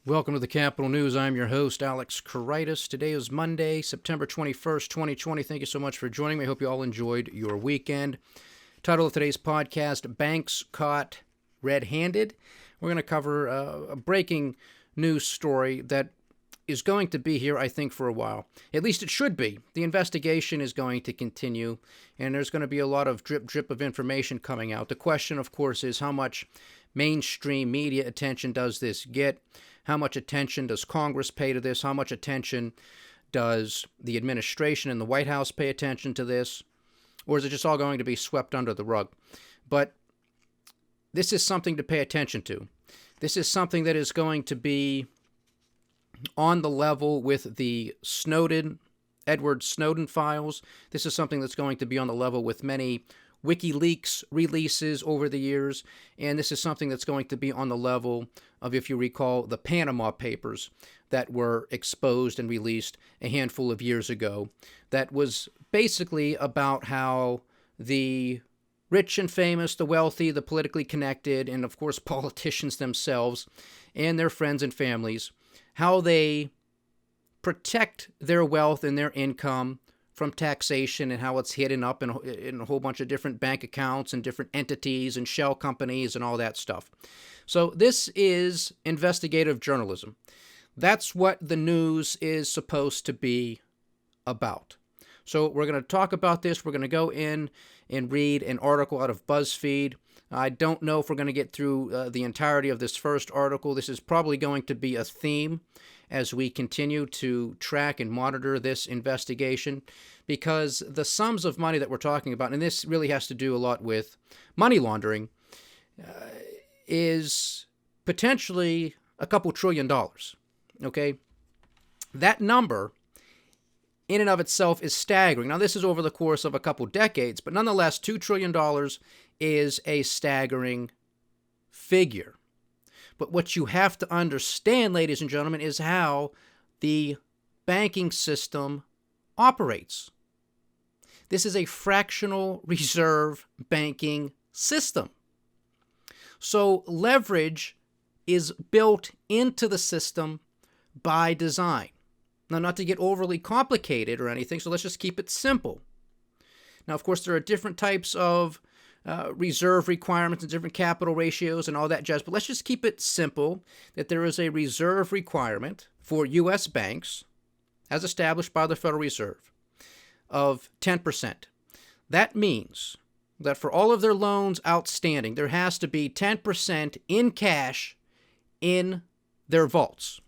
Welcome to the Capital News. I'm your host, Alex Karitis. Today is Monday, September 21st, 2020. Thank you so much for joining me. I hope you all enjoyed your weekend. Title of today's podcast, Banks Caught Red-Handed. We're going to cover a breaking news story that is going to be here, I think, for a while. At least it should be. The investigation is going to continue, and there's going to be a lot of drip of information coming out. The question, of course, is how much mainstream media attention does this get? How much attention does Congress pay to this? How much attention does the administration and the White House pay attention to this? Or is it just all going to be swept under the rug? But this is something to pay attention to. This is something that is going to be on the level with the Edward Snowden files. This is something that's going to be on the level with many Wikileaks releases over the years, and this is something that's going to be on the level of, if you recall, the Panama Papers that were exposed and released a handful of years ago. That was basically about how the rich and famous, the wealthy, the politically connected, and of course politicians themselves and their friends and families, how they protect their wealth and their income from taxation and how it's hidden up in a whole bunch of different bank accounts and different entities and shell companies and all that stuff. So this is investigative journalism. That's what the news is supposed to be about. So we're going to talk about this. We're going to go in and read an article out of BuzzFeed. I don't know if we're going to get through the entirety of this first article. This is probably going to be a theme as we continue to track and monitor this investigation, because the sums of money that we're talking about, and this really has to do a lot with money laundering, is potentially a couple $1 trillion, okay? That number in and of itself is staggering. Now, this is over the course of a couple decades, but nonetheless, $2 trillion is a staggering figure. But what you have to understand, ladies and gentlemen, is how the banking system operates. This is a fractional reserve banking system. So leverage is built into the system by design. Now, not to get overly complicated or anything, so let's just keep it simple. Now, of course, there are different types of reserve requirements and different capital ratios and all that jazz, but let's just keep it simple that there is a reserve requirement for U.S. banks, as established by the Federal Reserve, of 10%. That means that for all of their loans outstanding, there has to be 10% in cash in their vaults.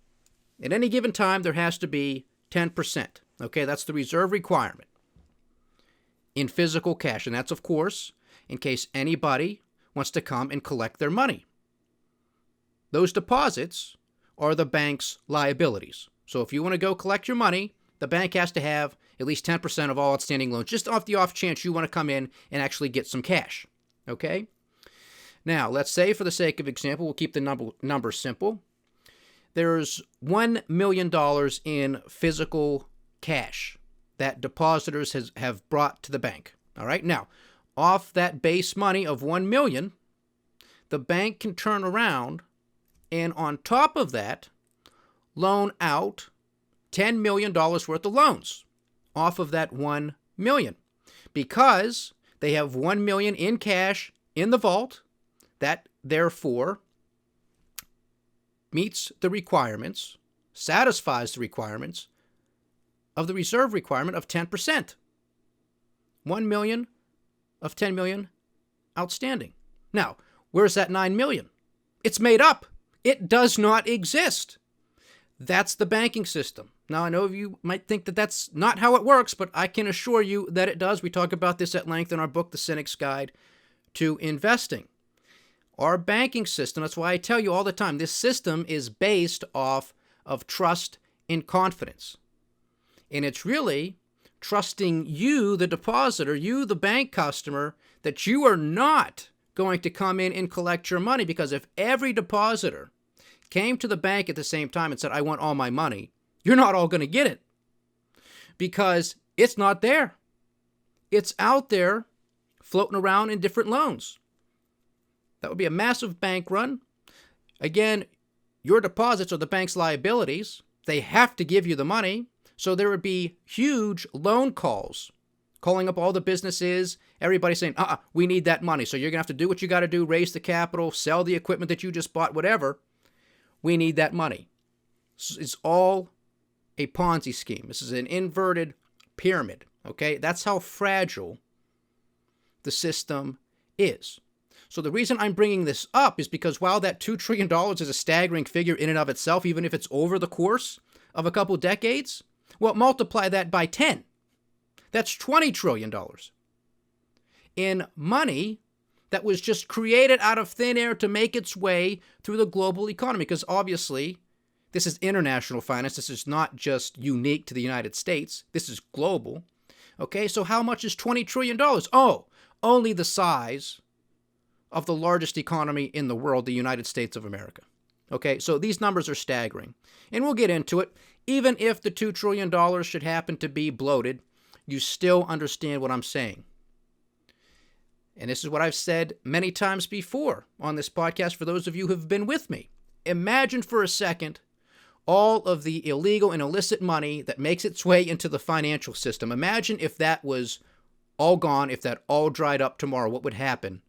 At any given time, there has to be 10%. Okay, that's the reserve requirement in physical cash. And that's, of course, in case anybody wants to come and collect their money. Those deposits are the bank's liabilities. So if you want to go collect your money, the bank has to have at least 10% of all outstanding loans, just off the off chance you want to come in and actually get some cash. Okay? Now, let's say, for the sake of example, we'll keep the number simple. There's $1 million in physical cash that depositors have brought to the bank. All right? Now, off that base money of $1 million, the bank can turn around and on top of that, loan out $10 million worth of loans off of that $1 million, because they have $1 million in cash in the vault. That, therefore, meets the requirements, satisfies the requirements of the reserve requirement of 10%. 1 million of 10 million outstanding. Now, where's that 9 million? It's made up. It does not exist. That's the banking system. Now, I know you might think that that's not how it works, but I can assure you that it does. We talk about this at length in our book, The Cynic's Guide to Investing. Our banking system, that's why I tell you all the time, this system is based off of trust and confidence. And it's really trusting you, the depositor, you, the bank customer, that you are not going to come in and collect your money. Because if every depositor came to the bank at the same time and said, I want all my money, you're not all going to get it. Because it's not there. It's out there floating around in different loans. That would be a massive bank run. Again, your deposits are the bank's liabilities. They have to give you the money. So there would be huge loan calls, calling up all the businesses, everybody saying, we need that money. So you're going to have to do what you got to do, raise the capital, sell the equipment that you just bought, whatever. We need that money. It's all a Ponzi scheme. This is an inverted pyramid, okay? That's how fragile the system is. So the reason I'm bringing this up is because while that $2 trillion is a staggering figure in and of itself, even if it's over the course of a couple decades, well, multiply that by 10. That's $20 trillion in money that was just created out of thin air to make its way through the global economy. Because obviously, this is international finance. This is not just unique to the United States. This is global. Okay, so how much is $20 trillion? Oh, only the size of the largest economy in the world, the United States of America. Okay, so these numbers are staggering. And we'll get into it. Even if the $2 trillion should happen to be bloated, you still understand what I'm saying. And this is what I've said many times before on this podcast for those of you who have been with me. Imagine for a second all of the illegal and illicit money that makes its way into the financial system. Imagine if that was all gone, if that all dried up tomorrow, what would happen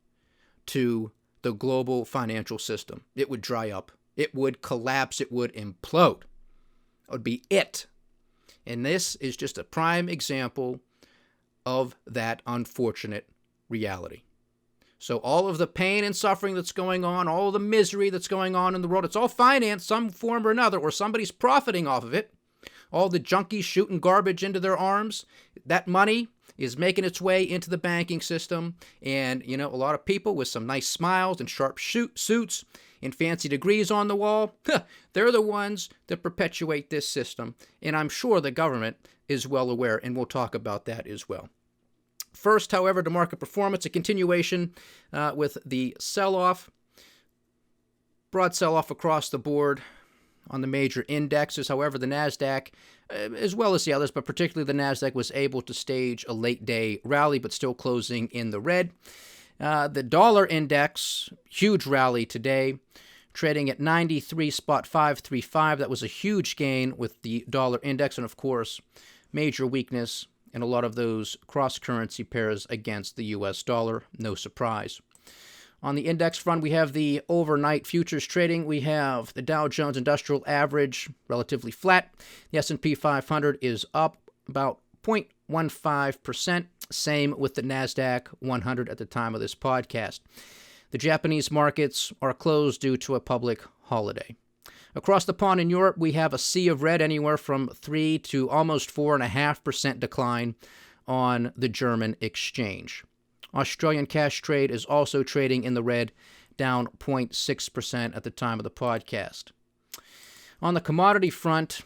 to the global financial system? It would dry up. It would collapse. It would implode. It would be it. And this is just a prime example of that unfortunate reality. So all of the pain and suffering that's going on, all of the misery that's going on in the world, it's all financed some form or another, or somebody's profiting off of it. All the junkies shooting garbage into their arms, that money is making its way into the banking system. And, a lot of people with some nice smiles and sharp suits and fancy degrees on the wall, they're the ones that perpetuate this system. And I'm sure the government is well aware, and we'll talk about that as well. First, however, to market performance, a continuation with the sell-off, broad sell-off across the board on the major indexes. However, the NASDAQ, as well as the others, but particularly the NASDAQ, was able to stage a late-day rally, but still closing in the red. The dollar index, huge rally today, trading at 93.535. That was a huge gain with the dollar index, and of course, major weakness in a lot of those cross-currency pairs against the U.S. dollar. No surprise. On the index front, we have the overnight futures trading. We have the Dow Jones Industrial Average relatively flat. The S&P 500 is up about 0.15%. Same with the NASDAQ 100 at the time of this podcast. The Japanese markets are closed due to a public holiday. Across the pond in Europe, we have a sea of red, anywhere from 3 to almost 4.5% decline on the German exchange. Australian cash trade is also trading in the red, down 0.6% at the time of the podcast. On the commodity front,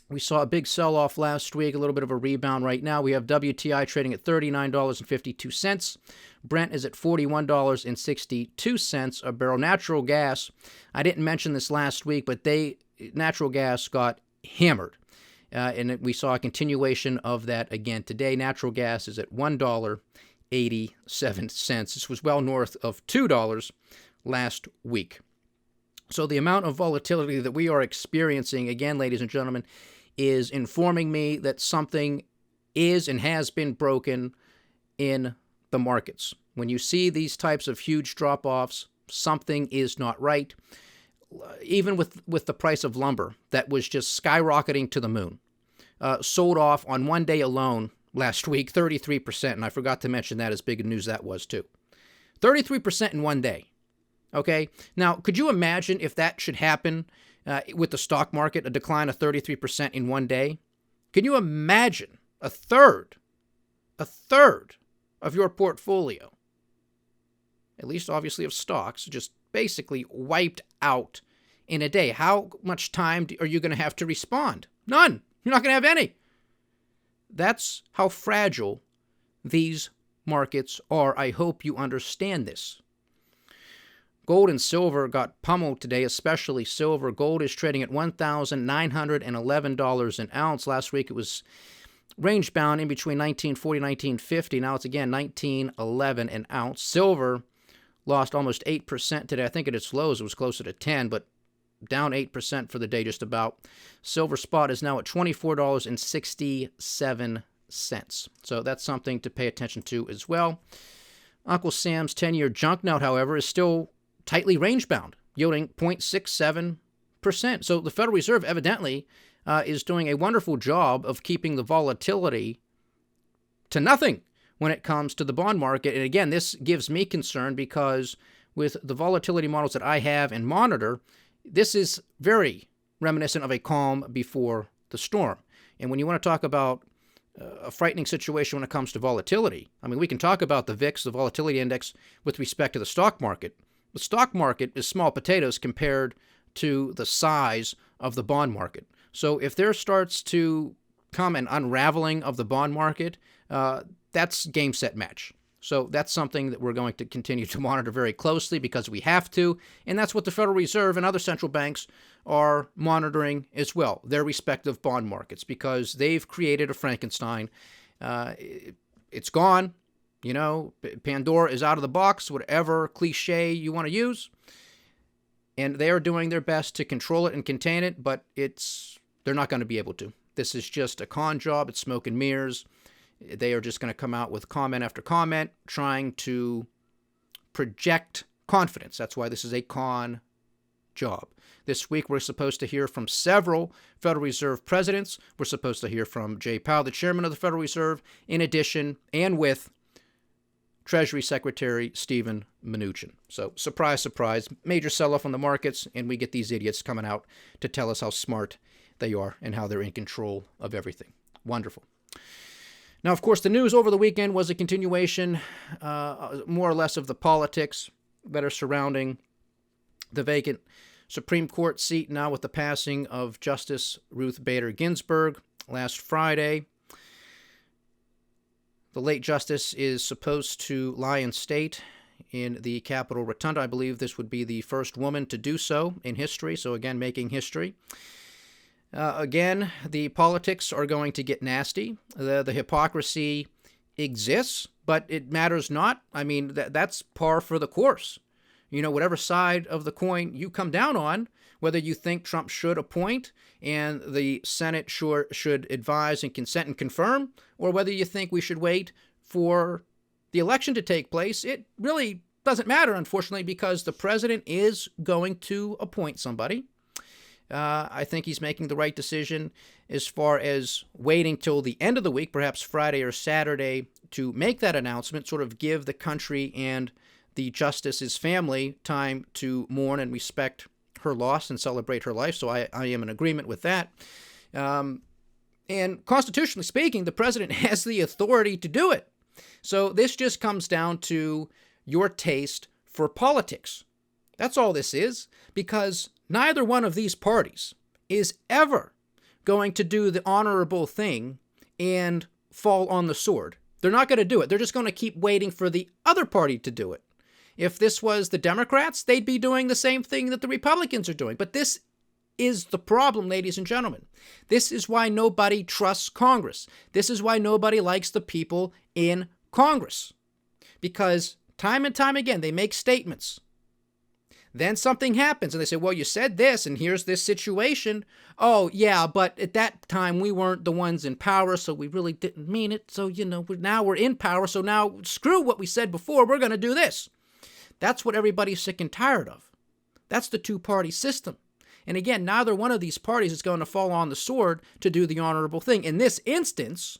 we saw a big sell-off last week, a little bit of a rebound right now. We have WTI trading at $39.52. Brent is at $41.62 a barrel. Natural gas, I didn't mention this last week, but natural gas got hammered. And we saw a continuation of that again today. Natural gas is at $1.87. This was well north of $2 last week. So the amount of volatility that we are experiencing, again, ladies and gentlemen, is informing me that something is and has been broken in the markets. When you see these types of huge drop-offs, something is not right. Even with the price of lumber that was just skyrocketing to the moon. Sold off on one day alone last week, 33%, and I forgot to mention that, as big news that was too. 33% in one day. Okay? Now, could you imagine if that should happen with the stock market, a decline of 33% in one day? Can you imagine a third of your portfolio, at least obviously of stocks, just basically wiped out in a day? How much time are you going to have to respond? None. You're not going to have any. That's how fragile these markets are. I hope you understand this. Gold and silver got pummeled today, especially silver. Gold is trading at $1,911 an ounce. Last week it was range-bound in between $19.40 and $19.50. Now it's again $19.11 an ounce. Silver lost almost 8% today. I think at its lows it was closer to 10, but down 8% for the day just about. Silver spot is now at $24.67. So that's something to pay attention to as well. Uncle Sam's 10-year junk note, however, is still tightly range-bound, yielding 0.67%. So the Federal Reserve evidently is doing a wonderful job of keeping the volatility to nothing when it comes to the bond market. And again, this gives me concern because with the volatility models that I have and monitor, this is very reminiscent of a calm before the storm. And when you want to talk about a frightening situation when it comes to volatility, I mean, we can talk about the VIX, the volatility index, with respect to the stock market. The stock market is small potatoes compared to the size of the bond market. So if there starts to come an unraveling of the bond market, that's game, set, match. So that's something that we're going to continue to monitor very closely because we have to, and that's what the Federal Reserve and other central banks are monitoring as well, their respective bond markets, because they've created a Frankenstein. It's gone. You know, Pandora is out of the box, whatever cliche you want to use, and they are doing their best to control it and contain it, but they're not going to be able to. This is just a con job. It's smoke and mirrors. They are just going to come out with comment after comment, trying to project confidence. That's why this is a con job. This week, we're supposed to hear from several Federal Reserve presidents. We're supposed to hear from Jay Powell, the chairman of the Federal Reserve, in addition, and with Treasury Secretary Steven Mnuchin. So, surprise, surprise, major sell-off on the markets, and we get these idiots coming out to tell us how smart they are and how they're in control of everything. Wonderful. Now, of course, the news over the weekend was a continuation, more or less, of the politics that are surrounding the vacant Supreme Court seat now with the passing of Justice Ruth Bader Ginsburg last Friday. The late justice is supposed to lie in state in the Capitol Rotunda. I believe this would be the first woman to do so in history, so again, making history. Again, the politics are going to get nasty. The hypocrisy exists, but it matters not. I mean, that's par for the course. You know, whatever side of the coin you come down on, whether you think Trump should appoint and the Senate should advise and consent and confirm, or whether you think we should wait for the election to take place, it really doesn't matter, unfortunately, because the president is going to appoint somebody. I think he's making the right decision as far as waiting till the end of the week, perhaps Friday or Saturday, to make that announcement, sort of give the country and the justice's family time to mourn and respect her loss and celebrate her life. So I am in agreement with that. And constitutionally speaking, the president has the authority to do it. So this just comes down to your taste for politics. That's all this is, because neither one of these parties is ever going to do the honorable thing and fall on the sword. They're not going to do it. They're just going to keep waiting for the other party to do it. If this was the Democrats, they'd be doing the same thing that the Republicans are doing. But this is the problem, ladies and gentlemen. This is why nobody trusts Congress. This is why nobody likes the people in Congress. Because time and time again, they make statements. Then something happens and they say, well, you said this and here's this situation. Oh, yeah, but at that time we weren't the ones in power, so we really didn't mean it. So, now we're in power, so now screw what we said before. We're going to do this. That's what everybody's sick and tired of. That's the two-party system. And again, neither one of these parties is going to fall on the sword to do the honorable thing. In this instance,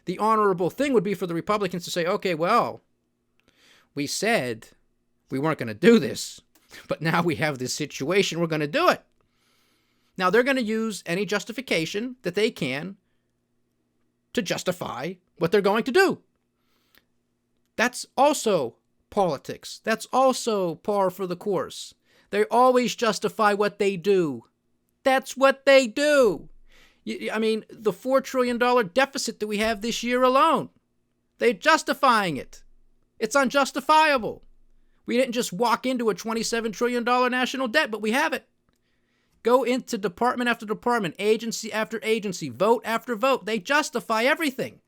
the honorable thing would be for the Republicans to say, okay, well, we said we weren't going to do this, but now we have this situation, we're going to do it. Now, they're going to use any justification that they can to justify what they're going to do. That's also politics. That's also par for the course. They always justify what they do. That's what they do. I mean, the $4 trillion deficit that we have this year alone, they're justifying it. It's unjustifiable. We didn't just walk into a $27 trillion national debt, but we have it. Go into department after department, agency after agency, vote after vote. They justify everything.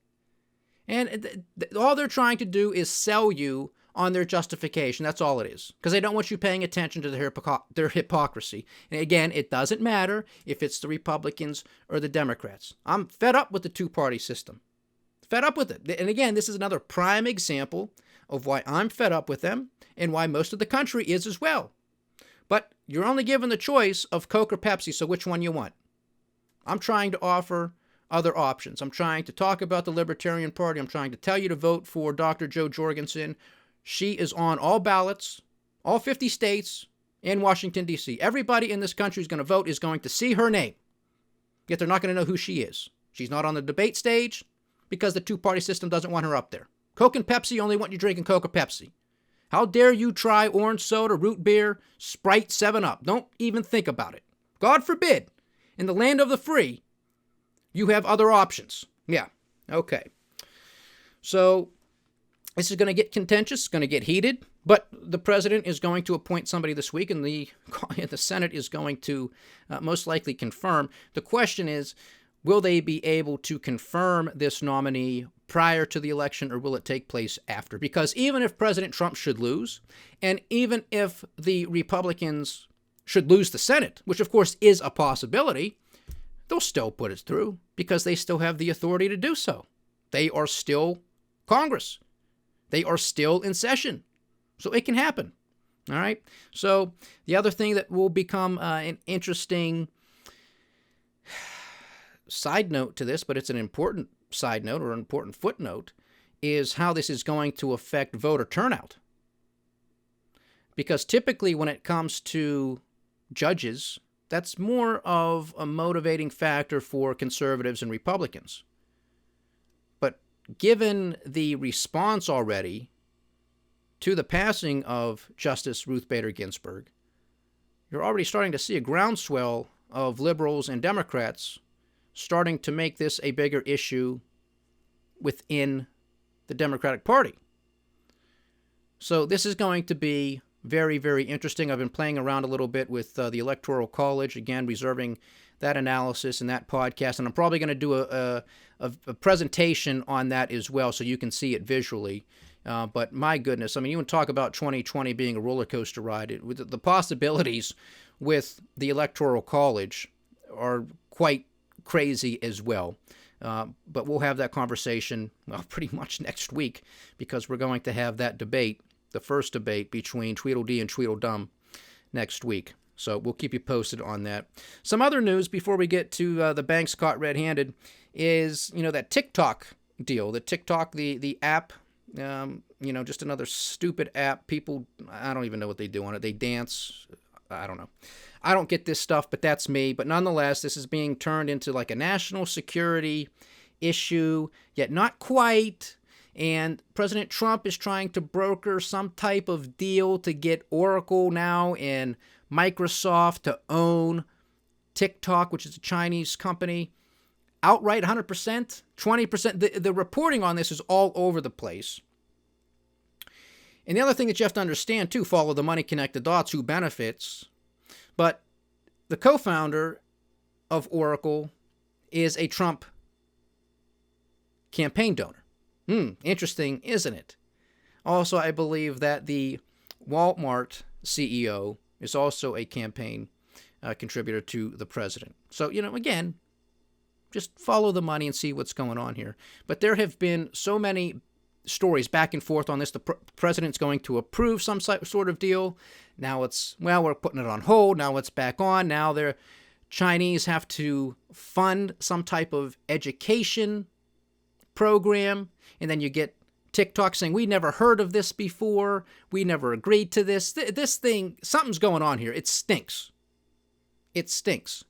And all they're trying to do is sell you on their justification. That's all it is. Because they don't want you paying attention to their hypocrisy. And again, it doesn't matter if it's the Republicans or the Democrats. I'm fed up with the two-party system. Fed up with it. And again, this is another prime example of why I'm fed up with them and why most of the country is as well. But you're only given the choice of Coke or Pepsi, so which one you want? I'm trying to offer other options. I'm trying to talk about the Libertarian Party. I'm trying to tell you to vote for Dr. Jo Jorgensen. She is on all ballots, all 50 states, and Washington, D.C. Everybody in this country who's going to vote is going to see her name, yet they're not going to know who she is. She's not on the debate stage because the two-party system doesn't want her up there. Coke and Pepsi only want you drinking Coke or Pepsi. How dare you try orange soda, root beer, Sprite, 7-Up? Don't even think about it. God forbid, in the land of the free, you have other options. Yeah, okay. So this is going to get contentious, it's going to get heated, but the president is going to appoint somebody this week, and the Senate is going to most likely confirm. The question is, will they be able to confirm this nominee prior to the election, or will it take place after? Because even if President Trump should lose, and even if the Republicans should lose the Senate, which of course is a possibility, they'll still put it through because they still have the authority to do so. They are still Congress. They are still in session. So it can happen. All right. So the other thing that will become an interesting side note to this, but it's an important side note or an important footnote, is how this is going to affect voter turnout. Because typically when it comes to judges, that's more of a motivating factor for conservatives and Republicans. But given the response already to the passing of Justice Ruth Bader Ginsburg, you're already starting to see a groundswell of liberals and Democrats starting to make this a bigger issue within the Democratic Party. So this is going to be very, very interesting. I've been playing around a little bit with the Electoral College, again, reserving that analysis and that podcast, and I'm probably going to do a presentation on that as well so you can see it visually. But my goodness, I mean, you want to talk about 2020 being a roller coaster ride. With the possibilities with the Electoral College are quite crazy as well. But we'll have that conversation, well, pretty much next week, because we're going to have that debate, the first debate between Tweedledee and Tweedledum next week. So we'll keep you posted on that. Some other news before we get to the banks caught red-handed is, that TikTok deal. The TikTok, the app, just another stupid app. People, I don't even know what they do on it. They dance. I don't know. I don't get this stuff, but that's me. But nonetheless, this is being turned into like a national security issue, yet not quite. And President Trump is trying to broker some type of deal to get Oracle now and Microsoft to own TikTok, which is a Chinese company, outright 100%, 20%. The reporting on this is all over the place. And the other thing that you have to understand, too, follow the money, connect the dots, who benefits. But the co-founder of Oracle is a Trump campaign donor. Interesting, isn't it? Also, I believe that the Walmart CEO is also a campaign contributor to the president. So, again, just follow the money and see what's going on here. But there have been so many stories back and forth on this. The president's going to approve some sort of deal. Now it's, we're putting it on hold. Now it's back on. Now the Chinese have to fund some type of education program. And then you get TikTok saying, we never heard of this before. We never agreed to this. This thing, something's going on here. It stinks. It stinks.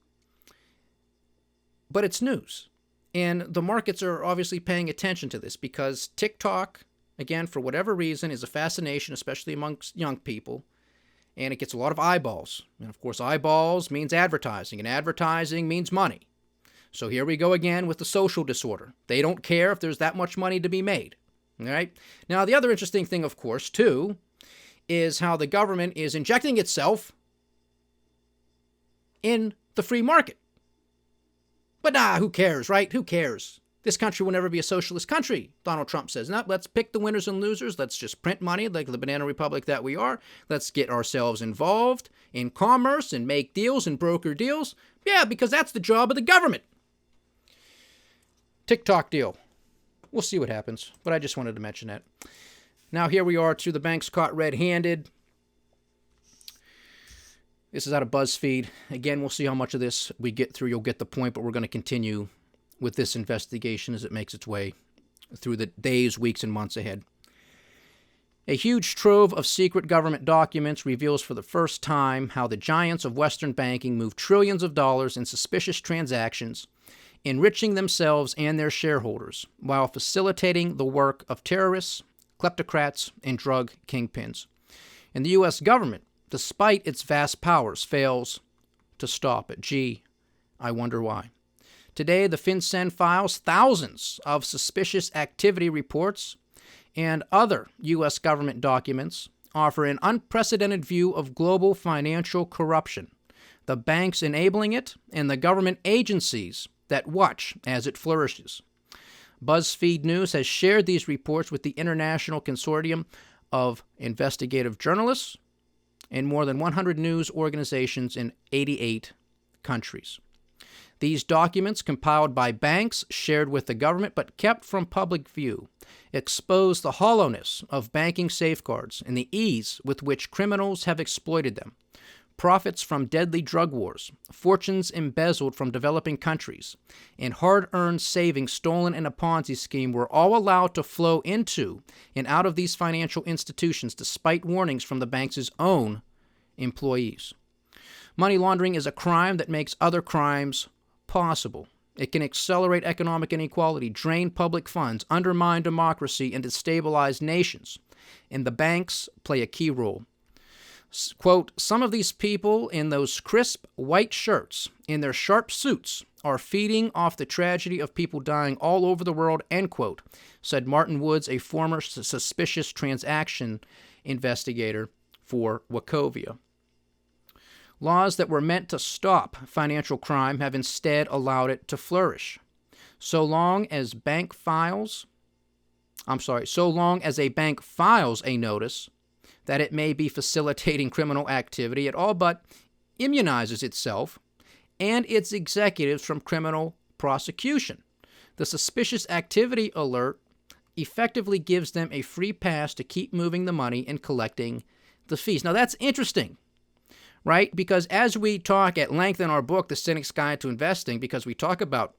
But it's news. And the markets are obviously paying attention to this because TikTok, again, for whatever reason, is a fascination, especially amongst young people. And it gets a lot of eyeballs. And of course, eyeballs means advertising, and advertising means money. So here we go again with the social disorder. They don't care if there's that much money to be made. All right? Now, the other interesting thing, of course, too, is how the government is injecting itself in the free market. But who cares, right? Who cares? This country will never be a socialist country, Donald Trump says. Now, let's pick the winners and losers. Let's just print money like the banana republic that we are. Let's get ourselves involved in commerce and make deals and broker deals. Yeah, because that's the job of the government. TikTok deal. We'll see what happens, but I just wanted to mention that. Now, here we are to the banks caught red-handed. This is out of BuzzFeed. Again, we'll see how much of this we get through. You'll get the point, but we're going to continue with this investigation as it makes its way through the days, weeks, and months ahead. A huge trove of secret government documents reveals for the first time how the giants of Western banking move trillions of dollars in suspicious transactions, enriching themselves and their shareholders, while facilitating the work of terrorists, kleptocrats, and drug kingpins. And the U.S. government, despite its vast powers, fails to stop it. Gee, I wonder why. Today, the FinCEN files thousands of suspicious activity reports and other U.S. government documents offer an unprecedented view of global financial corruption, the banks enabling it, and the government agencies that watch as it flourishes. BuzzFeed News has shared these reports with the International Consortium of Investigative Journalists and more than 100 news organizations in 88 countries. These documents, compiled by banks, shared with the government, but kept from public view, expose the hollowness of banking safeguards and the ease with which criminals have exploited them. Profits from deadly drug wars, fortunes embezzled from developing countries, and hard-earned savings stolen in a Ponzi scheme were all allowed to flow into and out of these financial institutions despite warnings from the banks' own employees. Money laundering is a crime that makes other crimes possible. It can accelerate economic inequality, drain public funds, undermine democracy, and destabilize nations. And the banks play a key role. Quote, some of these people in those crisp white shirts, in their sharp suits, are feeding off the tragedy of people dying all over the world, end quote, said Martin Woods, a former suspicious transaction investigator for Wachovia. Laws that were meant to stop financial crime have instead allowed it to flourish. So long as a bank files a notice that it may be facilitating criminal activity, it all but immunizes itself and its executives from criminal prosecution. The suspicious activity alert effectively gives them a free pass to keep moving the money and collecting the fees. Now that's interesting, right? Because as we talk at length in our book, The Cynic's Guide to Investing, because we talk about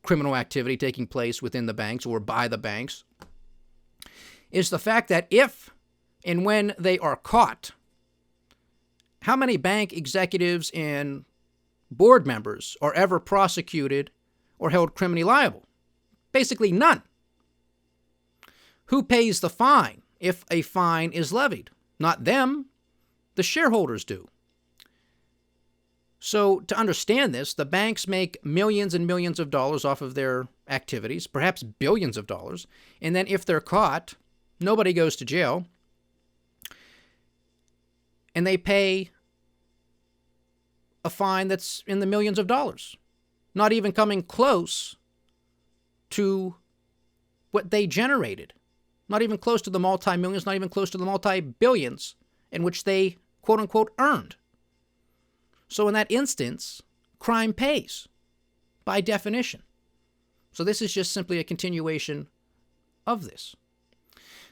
criminal activity taking place within the banks or by the banks, is the fact that if and when they are caught, how many bank executives and board members are ever prosecuted or held criminally liable? Basically none. Who pays the fine if a fine is levied? Not them. The shareholders do. So to understand this, the banks make millions and millions of dollars off of their activities, perhaps billions of dollars, and then if they're caught, nobody goes to jail, and they pay a fine that's in the millions of dollars, not even coming close to what they generated, not even close to the multi-millions, not even close to the multi-billions in which they, quote-unquote, earned. So in that instance, crime pays, by definition. So this is just simply a continuation of this.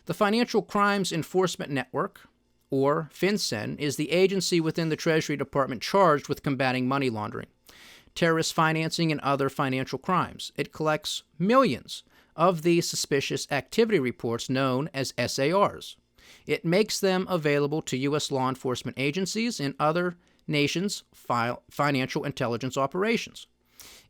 The Financial Crimes Enforcement Network, or FinCEN, is the agency within the Treasury Department charged with combating money laundering, terrorist financing, and other financial crimes. It collects millions of these suspicious activity reports known as SARs. It makes them available to U.S. law enforcement agencies and other nations' financial intelligence operations.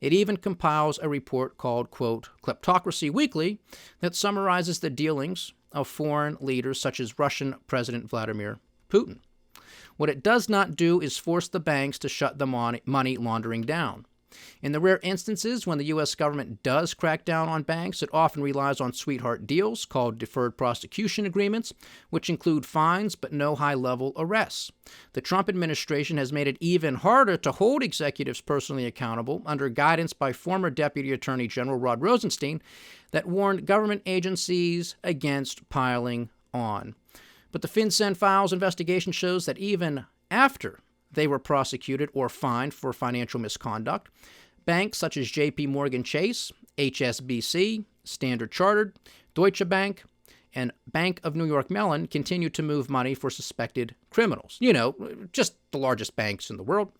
It even compiles a report called, quote, Kleptocracy Weekly, that summarizes the dealings of foreign leaders such as Russian President Vladimir Putin. What it does not do is force the banks to shut the money laundering down. In the rare instances when the U.S. government does crack down on banks, it often relies on sweetheart deals called deferred prosecution agreements, which include fines but no high-level arrests. The Trump administration has made it even harder to hold executives personally accountable under guidance by former Deputy Attorney General Rod Rosenstein that warned government agencies against piling on. But the FinCEN files investigation shows that even after they were prosecuted or fined for financial misconduct, banks such as J.P. Morgan Chase, HSBC, Standard Chartered, Deutsche Bank, and Bank of New York Mellon continue to move money for suspected criminals. You know, just the largest banks in the world.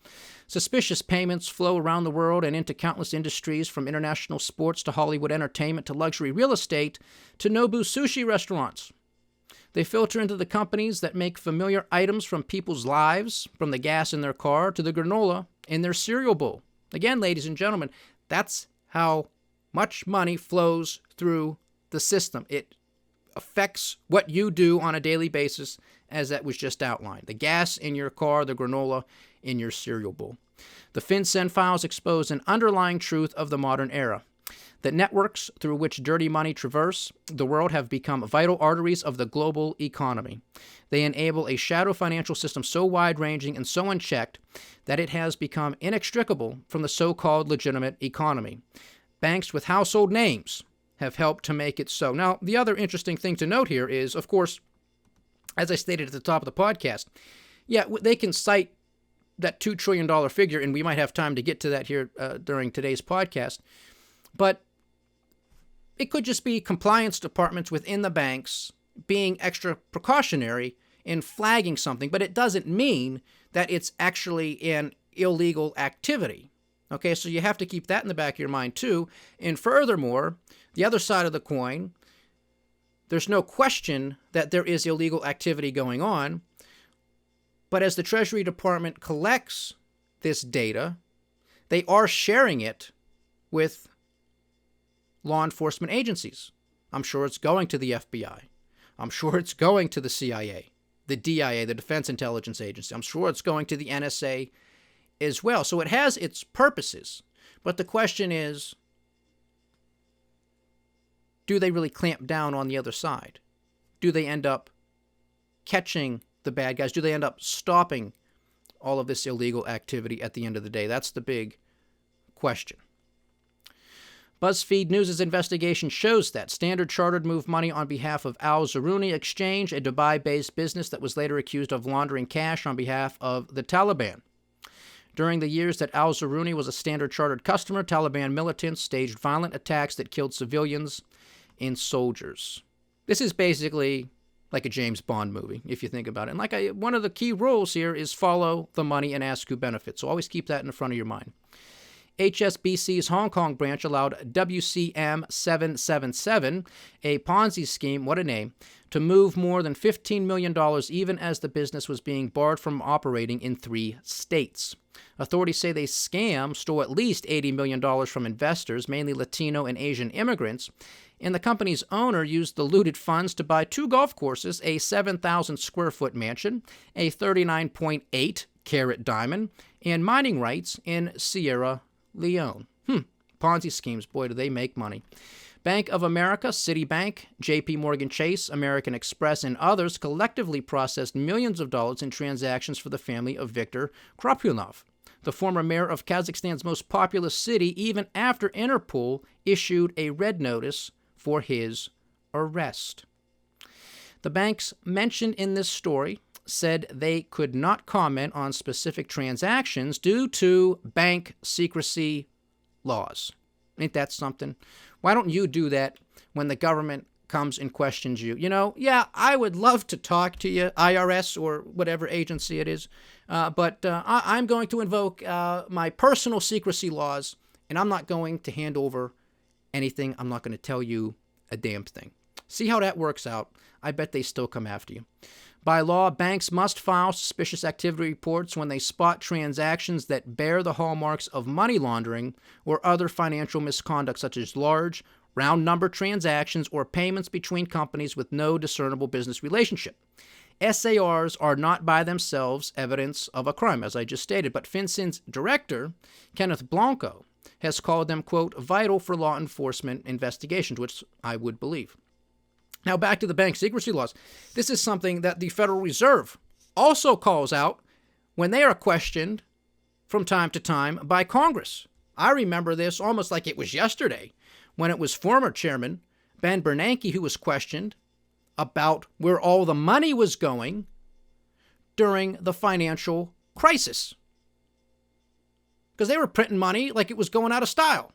Suspicious payments flow around the world and into countless industries, from international sports to Hollywood entertainment to luxury real estate to Nobu sushi restaurants. They filter into the companies that make familiar items from people's lives, from the gas in their car to the granola in their cereal bowl. Again, ladies and gentlemen, that's how much money flows through the system. It affects what you do on a daily basis, as that was just outlined. The gas in your car, the granola in your cereal bowl. The FinCEN files expose an underlying truth of the modern era. The networks through which dirty money traverse the world have become vital arteries of the global economy. They enable a shadow financial system so wide-ranging and so unchecked that it has become inextricable from the so-called legitimate economy. Banks with household names have helped to make it so. Now, the other interesting thing to note here is, of course, as I stated at the top of the podcast, yeah, they can cite that $2 trillion figure, and we might have time to get to that here during today's podcast, but it could just be compliance departments within the banks being extra precautionary in flagging something, but it doesn't mean that it's actually an illegal activity. Okay, so you have to keep that in the back of your mind too. And furthermore, the other side of the coin, there's no question that there is illegal activity going on, but as the Treasury Department collects this data, they are sharing it with law enforcement agencies. I'm sure it's going to the FBI. I'm sure it's going to the CIA, the DIA, the Defense Intelligence Agency. I'm sure it's going to the NSA as well. So it has its purposes. But the question is, do they really clamp down on the other side? Do they end up catching the bad guys? Do they end up stopping all of this illegal activity at the end of the day? That's the big question. BuzzFeed News' investigation shows that Standard Chartered moved money on behalf of Al Zaruni Exchange, a Dubai-based business that was later accused of laundering cash on behalf of the Taliban. During the years that Al Zaruni was a Standard Chartered customer, Taliban militants staged violent attacks that killed civilians and soldiers. This is basically like a James Bond movie, if you think about it. And one of the key rules here is follow the money and ask who benefits. So always keep that in the front of your mind. HSBC's Hong Kong branch allowed WCM 777, a Ponzi scheme, what a name, to move more than $15 million even as the business was being barred from operating in 3 states. Authorities say the scam stole at least $80 million from investors, mainly Latino and Asian immigrants, and the company's owner used the looted funds to buy 2 golf courses, a 7,000-square-foot mansion, a 39.8-carat diamond, and mining rights in Sierra Leone. Ponzi schemes, boy, do they make money. Bank of America, Citibank, J.P. Morgan Chase, American Express, and others collectively processed millions of dollars in transactions for the family of Viktor Krapulov, the former mayor of Kazakhstan's most populous city, even after Interpol issued a red notice for his arrest. The banks mentioned in this story said they could not comment on specific transactions due to bank secrecy laws. Ain't that something? Why don't you do that when the government comes and questions you? You know, yeah, I would love to talk to you, IRS or whatever agency it is, but I'm going to invoke my personal secrecy laws, and I'm not going to hand over anything. I'm not going to tell you a damn thing. See how that works out. I bet they still come after you. By law, banks must file suspicious activity reports when they spot transactions that bear the hallmarks of money laundering or other financial misconduct, such as large, round-number transactions or payments between companies with no discernible business relationship. SARs are not by themselves evidence of a crime, as I just stated, but FinCEN's director, Kenneth Blanco, has called them, quote, vital for law enforcement investigations, which I would believe. Now, back to the bank secrecy laws. This is something that the Federal Reserve also calls out when they are questioned from time to time by Congress. I remember this almost like it was yesterday when it was former chairman Ben Bernanke who was questioned about where all the money was going during the financial crisis. Because they were printing money like it was going out of style.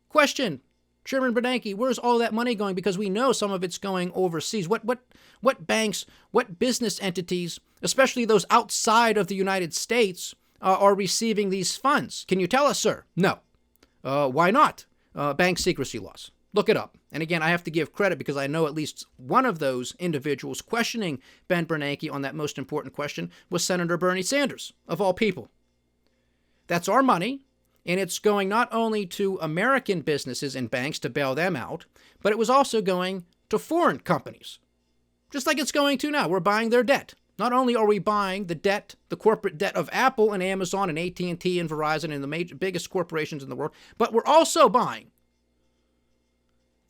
Question, Chairman Bernanke, where's all that money going? Because we know some of it's going overseas. What banks, what business entities, especially those outside of the United States, are receiving these funds? Can you tell us, sir? No. Why not? Bank secrecy laws. Look it up. And again, I have to give credit because I know at least one of those individuals questioning Ben Bernanke on that most important question was Senator Bernie Sanders, of all people. That's our money, and it's going not only to American businesses and banks to bail them out, but it was also going to foreign companies, just like it's going to now. We're buying their debt. Not only are we buying the debt, the corporate debt of Apple and Amazon and AT&T and Verizon and the biggest corporations in the world, but we're also buying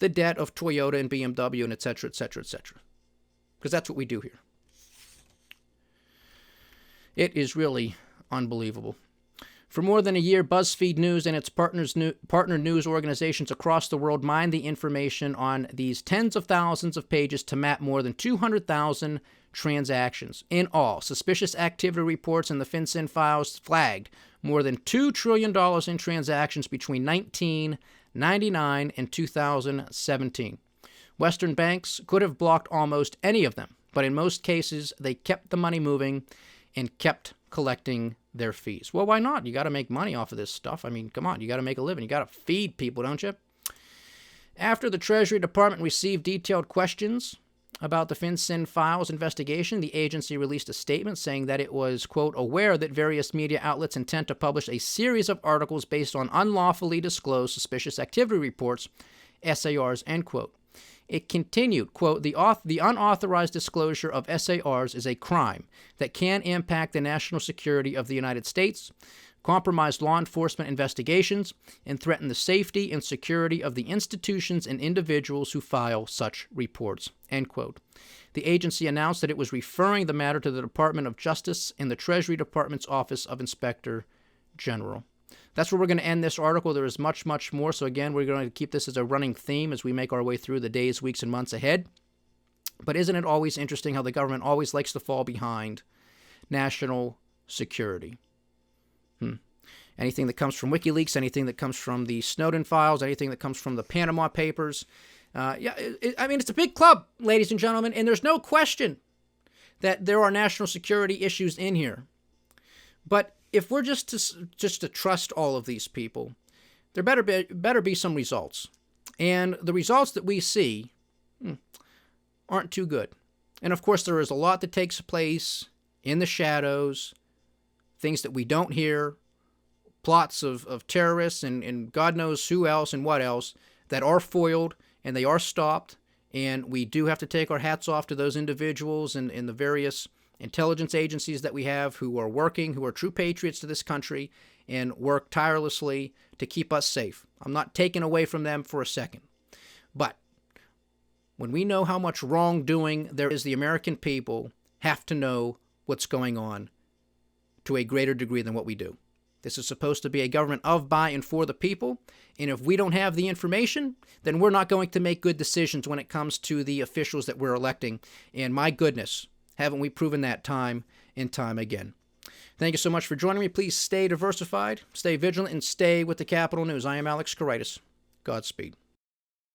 the debt of Toyota and BMW and et cetera, et cetera, et cetera. Because that's what we do here. It is really unbelievable. For more than a year, BuzzFeed News and its partner news organizations across the world mined the information on these tens of thousands of pages to map more than 200,000 transactions. In all, suspicious activity reports in the FinCEN files flagged more than $2 trillion in transactions between 1999 and 2017. Western banks could have blocked almost any of them, but in most cases, they kept the money moving and kept collecting their fees. Well, why not? You got to make money off of this stuff. I mean, come on, you got to make a living. You got to feed people, don't you? After the Treasury Department received detailed questions about the FinCEN files investigation, the agency released a statement saying that it was, quote, aware that various media outlets intend to publish a series of articles based on unlawfully disclosed suspicious activity reports, SARs, end quote. It continued, quote, the unauthorized disclosure of SARs is a crime that can impact the national security of the United States, compromise law enforcement investigations, and threaten the safety and security of the institutions and individuals who file such reports, end quote. The agency announced that it was referring the matter to the Department of Justice and the Treasury Department's Office of Inspector General. That's where we're going to end this article. There is much, much more. So again, we're going to keep this as a running theme as we make our way through the days, weeks, and months ahead. But isn't it always interesting how the government always likes to fall behind national security? Anything that comes from Wikileaks, anything that comes from the Snowden files, anything that comes from the Panama Papers. It's a big club, ladies and gentlemen, and there's no question that there are national security issues in here. But if we're just to trust all of these people, there better be some results. And the results that we see aren't too good. And of course, there is a lot that takes place in the shadows, things that we don't hear, plots of terrorists and God knows who else and what else that are foiled and they are stopped. And we do have to take our hats off to those individuals and the various intelligence agencies that we have who are working, who are true patriots to this country and work tirelessly to keep us safe. I'm not taking away from them for a second. But when we know how much wrongdoing there is, the American people have to know what's going on to a greater degree than what we do. This is supposed to be a government of, by, and for the people. And if we don't have the information, then we're not going to make good decisions when it comes to the officials that we're electing. And my goodness, haven't we proven that time and time again? Thank you so much for joining me. Please stay diversified, stay vigilant, and stay with the Capital News. I am Alex Koritis. Godspeed.